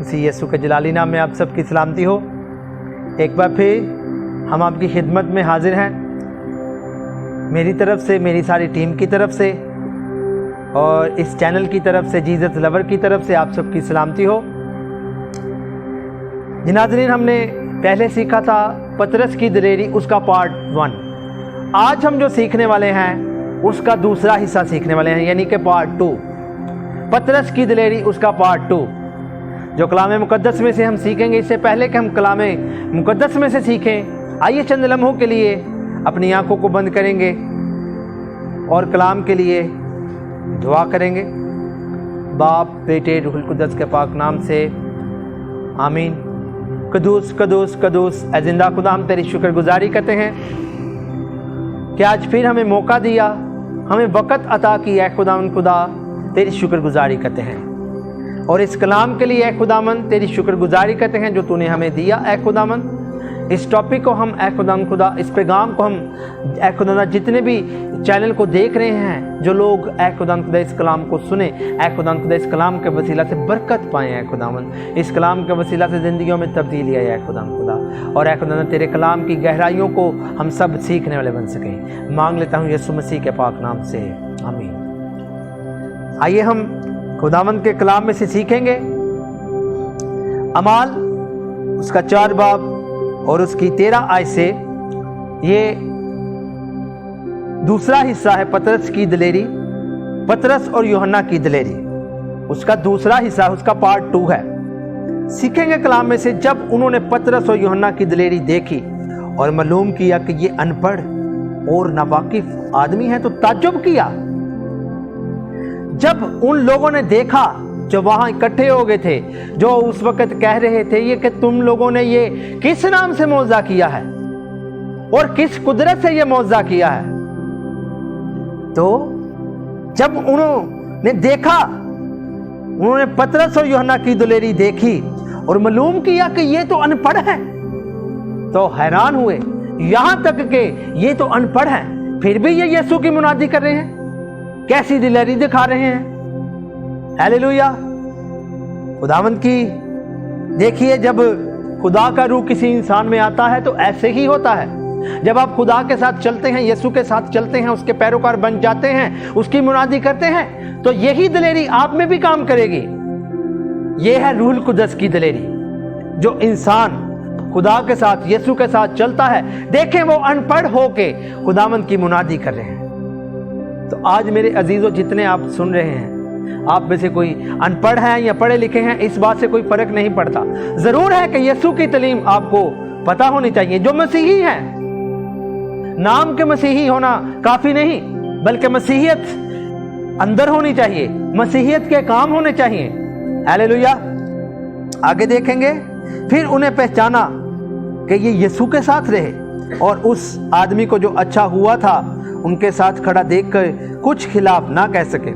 इसी यीशु के जलाली नाम में आप सबकी सलामती हो। एक बार फिर हम आपकी खिदमत में हाजिर हैं, मेरी तरफ से, मेरी सारी टीम की तरफ से और इस चैनल की तरफ से, जीसस लवर की तरफ से आप सबकी सलामती हो। जी नाज़रीन, हमने पहले सीखा था पतरस की दिलेरी, उसका पार्ट 1। आज हम जो सीखने वाले हैं उसका दूसरा हिस्सा सीखने वाले हैं, यानी कि पार्ट 2। पतरस की दिलेरी, उसका पार्ट 2 जो कलाम मुकद्दस में से हम सीखेंगे। इससे पहले कि हम कलाम मुकद्दस में से सीखें, आइए चंद लम्हों के लिए अपनी आंखों को बंद करेंगे और कलाम के लिए दुआ करेंगे। बाप, बेटे, रूहुल कुद्दस के पाक नाम से आमीन। कदूस कदूस कदूस ऐ जिंदा खुदा, हम तेरी शुक्रगुजारी करते हैं कि आज फिर हमें मौका दिया, हमें वक़्त अता किया। ऐ खुदा तेरी शुक्रगुजारी करते हैं और इस कलाम के लिए ऐ खुदावन तेरी शुक्रगुजारी करते हैं जो तूने हमें दिया। ऐ खुदावन, इस टॉपिक को हम ऐ खुदा, इस पैगाम को हम ऐ खुदा, जितने भी चैनल को देख रहे हैं, जो लोग ऐ खुदा इस कलाम को सुने, ऐ खुदा इस कलाम के वसीला से बरकत पाएँ। ऐ खुदावन, इस कलाम के वसीला से ज़िंदगियों में तब्दीली आए। ऐ खुदा और ऐ खुदा तेरे कलाम की गहराइयों को हम सब सीखने वाले बन सकें। मांग लेता हूँ यीशु मसीह के पाक नाम से, आमीन। आइए हम खुदावंद के कलाम में से सीखेंगे। अमाल उसका 4 बाब और उसकी 13 आयत से ये दूसरा हिस्सा है पतरस की दिलेरी, पतरस और यूहन्ना की दिलेरी, उसका दूसरा हिस्सा, उसका पार्ट 2 है। सीखेंगे कलाम में से, जब उन्होंने पतरस और यूहन्ना की दिलेरी देखी और मालूम किया कि ये अनपढ़ और नावाकिफ आदमी है तो ताज्जुब किया। जब उन लोगों ने देखा जो वहां इकट्ठे हो गए थे, जो उस वक्त कह रहे थे ये कि तुम लोगों ने ये किस नाम से मौजा किया है और किस कुदरत से ये मौजा किया है, तो जब उन्होंने देखा, उन्होंने पतरस और यूहन्ना की दिलेरी देखी और मालूम किया कि ये तो अनपढ़ है, तो हैरान हुए। यहां तक कि ये तो अनपढ़ हैं, फिर भी ये यीशु की मुनादी कर रहे हैं, कैसी दिलेरी दिखा रहे हैं। हालेलुया। खुदावंद की देखिए, जब खुदा का रूह किसी इंसान में आता है तो ऐसे ही होता है। जब आप खुदा के साथ चलते हैं, यीशु के साथ चलते हैं, उसके पैरोकार बन जाते हैं, उसकी मुनादी करते हैं, तो यही दिलेरी आप में भी काम करेगी। यह है रूहुल कुद्दस की दिलेरी। जो इंसान खुदा के साथ, यीशु के साथ चलता है, देखें वो अनपढ़ होके खुदावंद की मुनादी कर रहे हैं। तो आज मेरे अजीजों, जितने आप सुन रहे हैं, आप में से कोई अनपढ़ हैं या पढ़े लिखे हैं, इस बात से कोई फर्क नहीं पड़ता। जरूर है कि यीशु की तालीम आपको पता होनी चाहिए। जो मसीही हैं, नाम के मसीही होना काफी नहीं, बल्कि मसीहियत अंदर होनी चाहिए, मसीहियत के काम होने चाहिए। हालेलुया। आगे देखेंगे, फिर उन्हें पहचाना कि ये यीशु के साथ रहे और उस आदमी को जो अच्छा हुआ था उनके साथ खड़ा देखकर कुछ खिलाफ ना कह सके,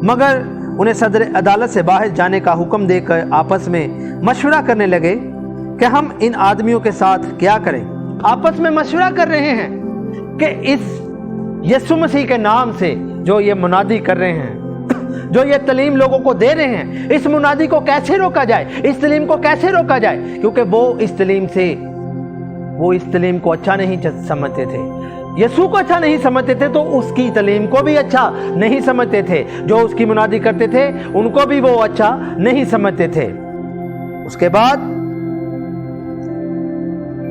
मगर उन्हें सदर अदालत से बाहर जाने का हुक्म देकर आपस में मशवरा करने लगे कि हम इन आदमियों के साथ क्या करें। आपस में मशवरा कर रहे हैं कि इस यीशु मसीह के नाम से जो ये मुनादी कर रहे हैं, जो ये तालीम लोगों को दे रहे हैं, इस मुनादी को कैसे रोका जाए, इस तालीम को कैसे रोका जाए, क्योंकि वो इस तालीम को अच्छा नहीं समझते थे। यीशु को अच्छा नहीं समझते थे तो उसकी तालीम को भी अच्छा नहीं समझते थे। जो उसकी मुनादी करते थे उनको भी वो अच्छा नहीं समझते थे। उसके बाद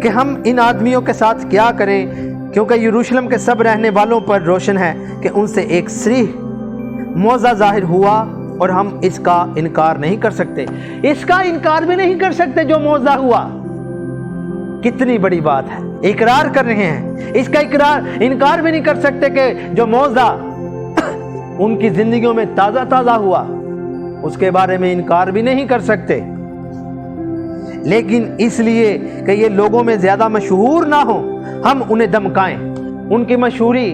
कि हम इन आदमियों के साथ क्या करें, क्योंकि यरूशलेम के सब रहने वालों पर रोशन है कि उनसे एक सरीह मौजा जाहिर हुआ और हम इसका इनकार नहीं कर सकते। इसका इनकार भी नहीं कर सकते जो मौजा हुआ। कितनी बड़ी बात है। इकरार कर रहे हैं, इसका इनकार भी नहीं कर सकते कि जो मौजा उनकी जिंदगियों में ताजा ताजा हुआ उसके बारे में इनकार भी नहीं कर सकते। लेकिन इसलिए कि ये लोगों में ज्यादा मशहूर ना हो, हम उन्हें धमकाएं, उनकी मशहूरी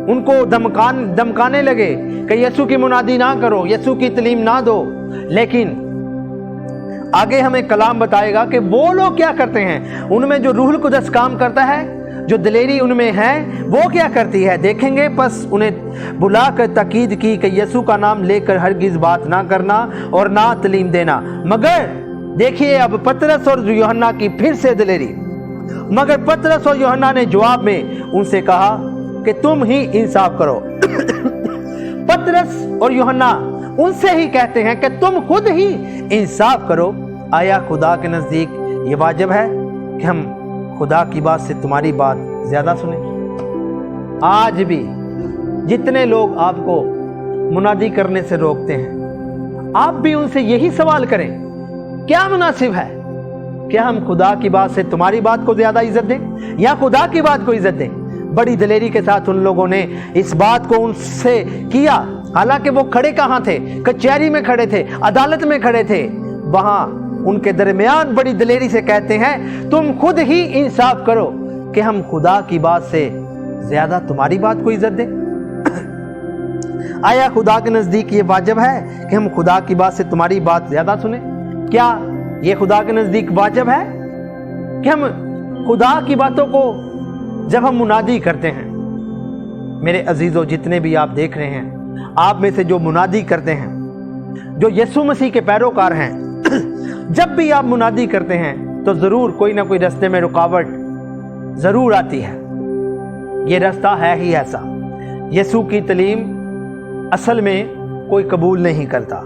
उनको धमकाने लगे कि यीशु की मुनादी ना करो, यीशु की तालीम ना दो। लेकिन आगे हमें कलाम बताएगा कि वो लोग क्या करते हैं, उनमें जो रूहुल कुद्दस काम करता है, जो दिलेरी उनमें है, वो क्या करती है देखेंगे। बस उन्हें बुलाकर ताकीद की कि यीशु का नाम लेकर हरगिज बात ना करना और ना तालीम देना, मगर देखिए अब पतरस और यूहन्ना की फिर से दिलेरी। मगर पतरस और यूहन्ना ने जवाब में उनसे कहा कि तुम ही इंसाफ करो। पतरस और यूहन्ना उनसे ही कहते हैं कि तुम खुद ही इंसाफ करो। आया खुदा के नजदीक ये वाजिब है कि हम खुदा की बात से तुम्हारी बात ज्यादा सुने? आज भी जितने लोग आपको मुनादी करने से रोकते हैं, आप भी उनसे यही सवाल करें, क्या मुनासिब है? क्या हम खुदा की बात से तुम्हारी बात को ज्यादा इज्जत दें या खुदा की बात को इज्जत दें? बड़ी दिलेरी के साथ उन लोगों ने इस बात को उनसे किया, हालांकि वो खड़े कहां थे? कचहरी में खड़े थे, अदालत में खड़े थे। वहां उनके दरमियान बड़ी दिलेरी से कहते हैं तुम खुद ही इंसाफ करो कि हम खुदा की बात से ज्यादा तुम्हारी बात को इज्जत दें। आया खुदा के नजदीक ये वाजिब है कि हम खुदा की बात से तुम्हारी बात ज्यादा सुने? क्या ये खुदा के नजदीक वाजिब है कि हम खुदा की बातों को जब हम मुनादी करते हैं? मेरे अजीजों, जितने भी आप देख रहे हैं, आप में से जो मुनादी करते हैं, जो यीशु मसीह के पैरोकार हैं, जब भी आप मुनादी करते हैं तो जरूर कोई ना कोई रास्ते में रुकावट जरूर आती है। ये रास्ता है ही ऐसा। यीशु की तालीम असल में कोई कबूल नहीं करता,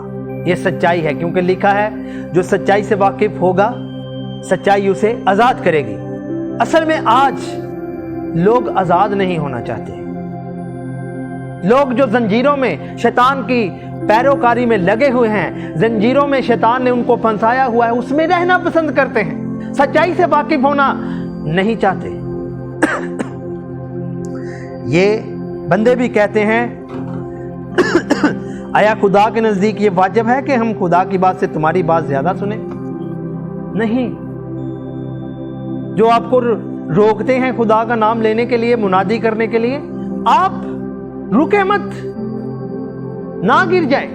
ये सच्चाई है, क्योंकि लिखा है जो सच्चाई से वाकिफ होगा सच्चाई उसे आजाद करेगी। असल में आज लोग आजाद नहीं होना चाहते। लोग जो जंजीरों में शैतान की पैरोकारी में लगे हुए हैं, जंजीरों में शैतान ने उनको फंसाया हुआ है, उसमें रहना पसंद करते हैं, सच्चाई से वाकिफ होना नहीं चाहते। ये बंदे भी कहते हैं आया खुदा के नजदीक ये वाजिब है कि हम खुदा की बात से तुम्हारी बात ज्यादा सुने? नहीं। जो आपको रोकते हैं खुदा का नाम लेने के लिए, मुनादी करने के लिए, आप रुके मत, ना गिर जाए।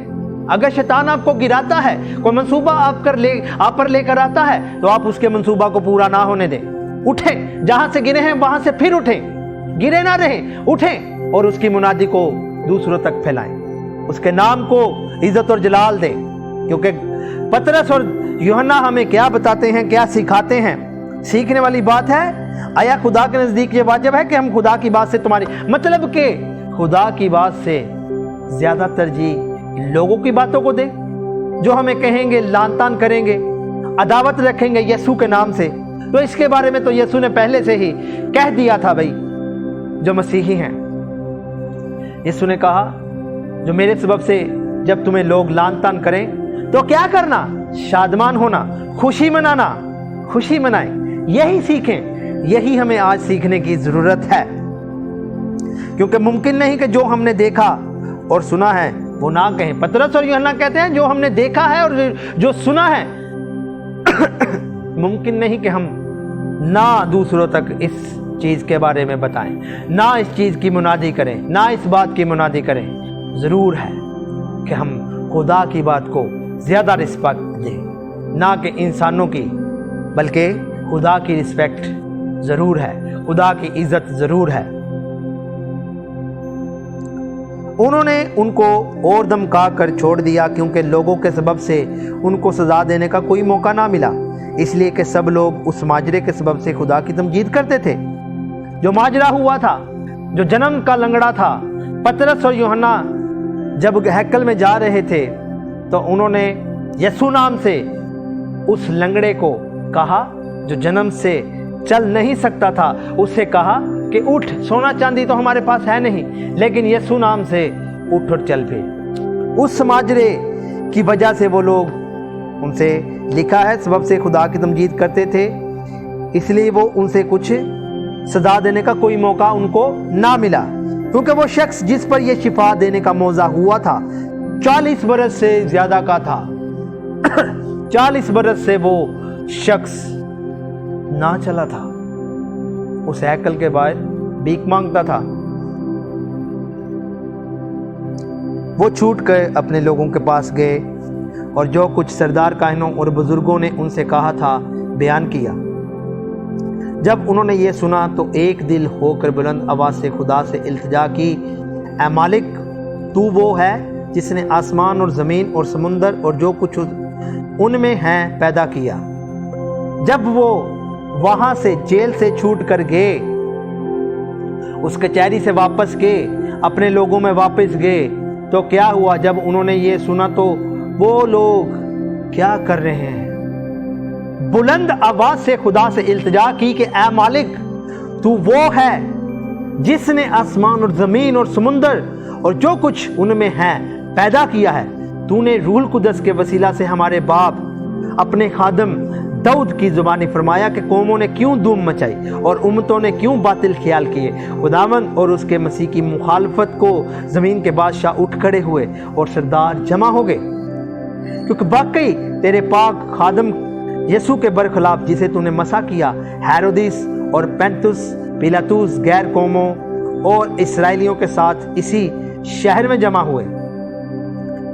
अगर शैतान आपको गिराता है, कोई मंसूबा आप पर लेकर आता है, तो आप उसके मंसूबा को पूरा ना होने दें। उठें, जहां से गिरे हैं वहां से फिर उठें, गिरे ना रहें, उठें और उसकी मुनादी को दूसरों तक फैलाएं, उसके नाम को इज्जत और जलाल दें। क्योंकि पतरस और यूहन्ना हमें क्या बताते हैं, क्या सिखाते हैं? सीखने वाली बात है। आया खुदा के नजदीक ये वाजिब है कि हम खुदा की बात से तुम्हारी, मतलब कि खुदा की बात से ज्यादा तरजीह लोगों की बातों को दे, जो हमें कहेंगे, लान तान करेंगे, अदावत रखेंगे यीशु के नाम से। तो इसके बारे में तो यीशु ने पहले से ही कह दिया था, भाई जो मसीही हैं, यीशु ने कहा जो मेरे सबब से जब तुम्हें लोग लान तान करें तो क्या करना? शादमान होना, खुशी मनाना, खुशी मनाएं। यही सीखें। यही हमें आज सीखने की जरूरत है, क्योंकि मुमकिन नहीं कि जो हमने देखा और सुना है वो ना कहें। पतरस और यूहन्ना कहते हैं जो हमने देखा है और जो सुना है मुमकिन नहीं कि हम ना दूसरों तक इस चीज के बारे में बताएं, ना इस चीज की मुनादी करें, ना इस बात की मुनादी करें। जरूर है कि हम खुदा की बात को ज्यादा रिस्पेक्ट दें, ना कि इंसानों की, बल्कि खुदा की रिस्पेक्ट जरूर है, खुदा की इज्जत जरूर है। उन्होंने उनको और धमका कर छोड़ दिया, क्योंकि लोगों के सबब से उनको सजा देने का कोई मौका ना मिला, इसलिए कि सब लोग उस माजरे के सबब से खुदा की तमजीद करते थे। जो माजरा हुआ था, जो जन्म का लंगड़ा था, पतरस और यूहन्ना जब हैकल में जा रहे थे तो उन्होंने यीशु नाम से उस लंगड़े को कहा, जो जन्म से चल नहीं सकता था, उससे कहा कि उठ, सोना चांदी तो हमारे पास है नहीं, लेकिन यीशु नाम से उठ और चल फिर। उस माजरे की वजह से वो लोग, उनसे लिखा है, सबब से खुदा की तमजीद करते थे, इसलिए वो उनसे कुछ सजा देने का कोई मौका उनको ना मिला, क्योंकि वो शख्स जिस पर ये शिफा देने का मौजा हुआ था 40 बरस से ज्यादा का था। 40 बरस से वो शख्स ना चला था, उस हैकल के बाहर भीख मांगता था। वो छूट कर अपने लोगों के पास गए और जो कुछ सरदार काहिनों और बुजुर्गों ने उनसे कहा था बयान किया। जब उन्होंने ये सुना तो एक दिल होकर बुलंद आवाज से खुदा से इल्तिजा की, ऐ मालिक, तू वो है जिसने आसमान और ज़मीन और समुंदर और जो कुछ ان میں ہیں پیدا کیا۔ جب وہ وہاں سے جیل سے چھوٹ کر گئے، اس کچہری سے واپس گئے، اپنے لوگوں میں واپس گئے، تو کیا ہوا؟ جب انہوں نے یہ سنا تو وہ لوگ کیا کر رہے ہیں؟ بلند آواز سے خدا سے التجا کی کہ اے مالک، تو وہ ہے جس نے آسمان اور زمین اور سمندر اور جو کچھ ان میں ہے پیدا کیا ہے۔ تو نے روح القدس کے وسیلہ سے ہمارے باپ اپنے خادم داؤد کی زبانی فرمایا کہ قوموں نے کیوں دھوم مچائی اور امتوں نے کیوں باطل خیال کیے۔ خداوند اور اس کے مسیح کی مخالفت کو زمین کے بادشاہ اٹھ کھڑے ہوئے اور سردار جمع ہو گئے، کیونکہ واقعی تیرے پاک خادم یسوع کے برخلاف جسے تو نے مسح کیا، ہیرودیس اور پینتس پیلاطس غیر قوموں اور اسرائیلیوں کے ساتھ اسی شہر میں جمع ہوئے،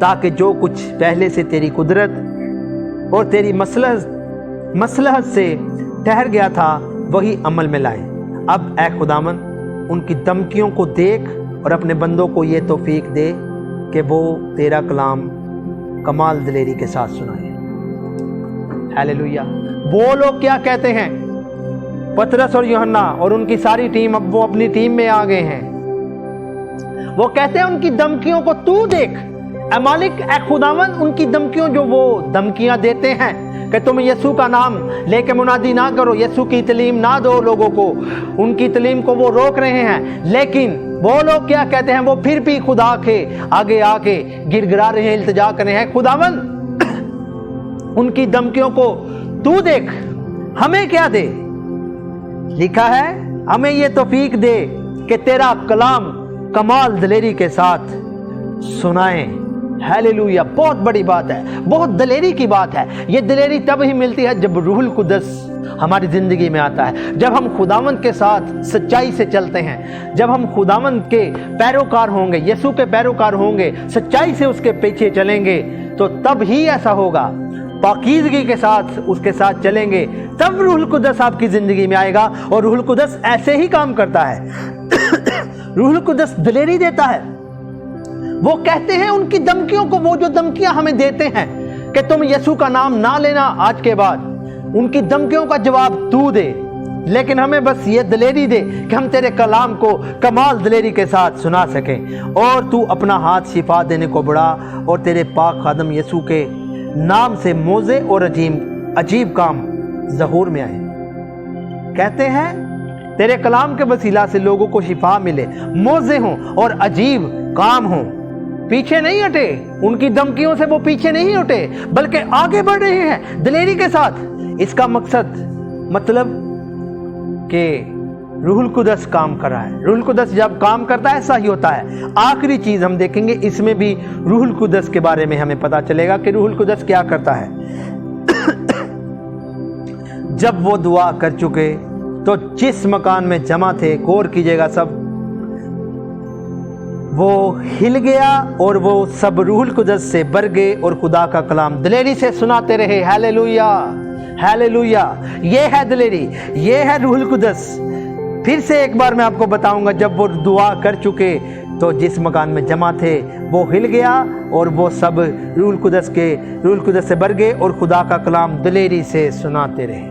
تاکہ جو کچھ پہلے سے تیری قدرت اور تیری مصلحت سے ٹھہر گیا تھا وہی عمل میں لائیں۔ اب اے خداوند ان کی دھمکیوں کو دیکھ اور اپنے بندوں کو یہ توفیق دے کہ وہ تیرا کلام کمال دلیری کے ساتھ سنائیں۔ ہیلیلویا۔ وہ لوگ کیا کہتے ہیں؟ پطرس اور یوحنا اور ان کی ساری ٹیم، اب وہ اپنی ٹیم میں آ گئے ہیں۔ وہ کہتے ہیں ان کی دھمکیوں کو تو دیکھ اے مالک، اے خداوند، ان کی دھمکیوں جو وہ دھمکیاں دیتے ہیں کہ تم یسوع کا نام لے کے منادی نہ کرو، یسوع کی تعلیم نہ دو لوگوں کو، ان کی تعلیم کو وہ روک رہے ہیں، لیکن وہ لوگ کیا کہتے ہیں؟ وہ پھر بھی خدا کے آگے آ کے گر گرا رہے ہیں، التجا کر رہے ہیں، خداوند ان کی دھمکیوں کو تو دیکھ، ہمیں کیا دے؟ لکھا ہے ہمیں یہ توفیق دے کہ تیرا کلام کمال دلیری کے ساتھ سنائیں۔ ہیلیلویا۔ بہت بڑی بات ہے، بہت دلیری کی بات ہے۔ یہ دلیری تب ہی ملتی ہے جب روح القدس ہماری زندگی میں آتا ہے، جب ہم خداوند کے ساتھ سچائی سے چلتے ہیں، جب ہم خداوند کے پیروکار ہوں گے، یسوع کے پیروکار ہوں گے، سچائی سے اس کے پیچھے چلیں گے، تو تب ہی ایسا ہوگا۔ پاکیزگی کے ساتھ اس کے ساتھ چلیں گے، تب روح القدس آپ کی زندگی میں آئے گا، اور روح القدس ایسے ہی کام کرتا ہے۔ روح القدس دلیری دیتا ہے۔ وہ کہتے ہیں ان کی دھمکیوں کو، وہ جو دھمکیاں ہمیں دیتے ہیں کہ تم یسوع کا نام نہ لینا آج کے بعد، ان کی دھمکیوں کا جواب تو دے، لیکن ہمیں بس یہ دلیری دے کہ ہم تیرے کلام کو کمال دلیری کے ساتھ سنا سکیں، اور تو اپنا ہاتھ شفا دینے کو بڑھا، اور تیرے پاک خادم یسوع کے نام سے موزے اور عجیب کام ظہور میں آئے۔ کہتے ہیں تیرے کلام کے وسیلہ سے لوگوں کو شفا ملے، موزے ہوں اور عجیب کام ہوں۔ پیچھے نہیں ہٹے، ان کی دھمکیوں سے وہ پیچھے نہیں ہٹے، بلکہ آگے بڑھ رہے ہیں دلیری کے ساتھ۔ اس کا مطلب کہ روح القدس کام کر رہا ہے۔ روح القدس جب کام کرتا ہے ایسا ہی ہوتا ہے۔ آخری چیز ہم دیکھیں گے، اس میں بھی روح القدس کے بارے میں ہمیں پتا چلے گا کہ روح القدس کیا کرتا ہے۔ جب وہ دعا کر چکے تو جس مکان میں جمع تھے، غور کیجئے گا سب، وہ ہل گیا اور وہ سب روح القدس سے بھر گئے اور خدا کا کلام دلیری سے سناتے رہے۔ Hallelujah, hallelujah. یہ ہے دلیری، یہ ہے روح القدس۔ پھر سے ایک بار میں آپ کو بتاؤں گا، جب وہ دعا کر چکے تو جس مکان میں جمع تھے وہ ہل گیا اور وہ سب روح القدس سے بھر گئے اور خدا کا کلام دلیری سے سناتے رہے۔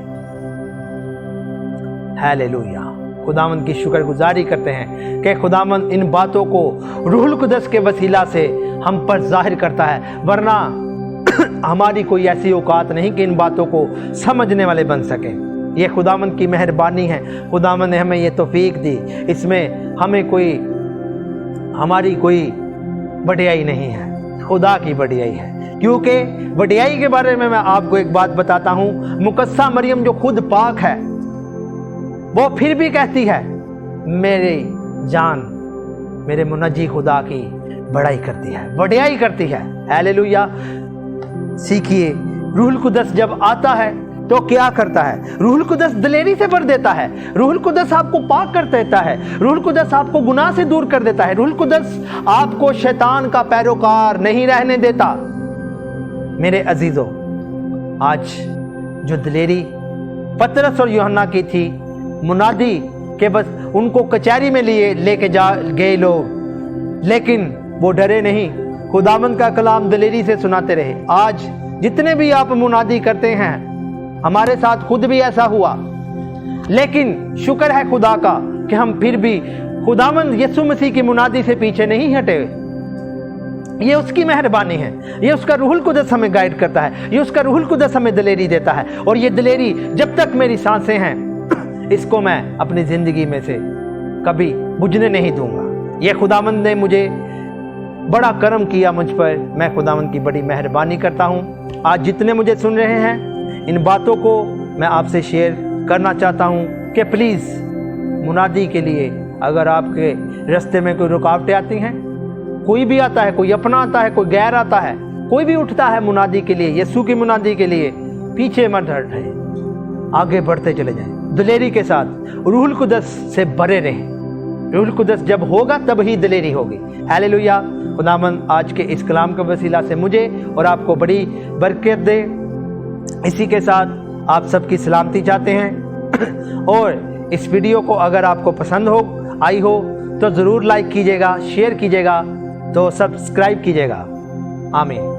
ہیلیلویا۔ خداوند کی شکر گزاری کرتے ہیں کہ خداوند ان باتوں کو روح القدس کے وسیلہ سے ہم پر ظاہر کرتا ہے، ورنہ ہماری کوئی ایسی اوقات نہیں کہ ان باتوں کو سمجھنے والے بن سکیں۔ یہ خداوند کی مہربانی ہے، خداوند نے ہمیں یہ توفیق دی، اس میں ہماری کوئی بڑائی نہیں ہے، خدا کی بڑائی ہے۔ کیونکہ بڑائی کے بارے میں آپ کو ایک بات بتاتا ہوں، مقدسہ مریم جو خود پاک ہے، وہ پھر بھی کہتی ہے میری جان میرے منجی خدا کی بڑائی کرتی ہے، بڑائی کرتی ہے۔ ہیلیلویا۔ سیکھیے، روح القدس جب آتا ہے تو کیا کرتا ہے؟ روح القدس دلیری سے بھر دیتا ہے، روح القدس آپ کو پاک کر دیتا ہے، روح القدس آپ کو گناہ سے دور کر دیتا ہے، روح القدس آپ کو شیطان کا پیروکار نہیں رہنے دیتا۔ میرے عزیزو، آج جو دلیری پطرس اور یوحنا کی تھی، منادی کہ بس ان کو کچہری میں لے کے گئے لوگ، لیکن وہ ڈرے نہیں، خداوند کا کلام دلیری سے سناتے رہے۔ آج जितने भी आप मुनादी करते हैं, हमारे साथ खुद भी ऐसा हुआ, लेकिन शुक्र है खुदा का कि हम फिर भी खुदावंद यीशु मसीह की मुनादी से पीछे नहीं हटे। ये उसकी मेहरबानी है, ये उसका रूहुल कुदस हमें गाइड करता है, ये उसका रूहुल कुदस हमें दिलेरी देता है, और ये दिलेरी जब तक मेरी सांसें हैं इसको मैं अपनी ज़िंदगी में से कभी बुझने नहीं दूंगा। ये खुदावंद ने मुझे बड़ा करम किया मुझ पर, मैं खुदावंद की बड़ी मेहरबानी करता हूँ। आज जितने मुझे सुन रहे हैं, इन बातों को मैं आपसे शेयर करना चाहता हूँ कि प्लीज़ मुनादी के लिए अगर आपके रास्ते में कोई रुकावटें आती हैं, कोई भी आता है, कोई अपना आता है, कोई गैर आता है, कोई भी उठता है मुनादी के लिए, यीशु की मुनादी के लिए, पीछे मत हटे, आगे बढ़ते चले जाएं दिलेरी के साथ, रूहुल कुदस से भरे रहें। रूहुल कुदस जब होगा तब ही दिलेरी होगी। हालेलुया। खुदावंद आज के इस कलाम के वसीला से मुझे और आपको बड़ी बरकत दे। इसी के साथ आप सबकी सलामती चाहते हैं और इस वीडियो को अगर आपको पसंद आई हो तो ज़रूर लाइक कीजिएगा, शेयर कीजिएगा, तो सब्सक्राइब कीजिएगा। आमीन।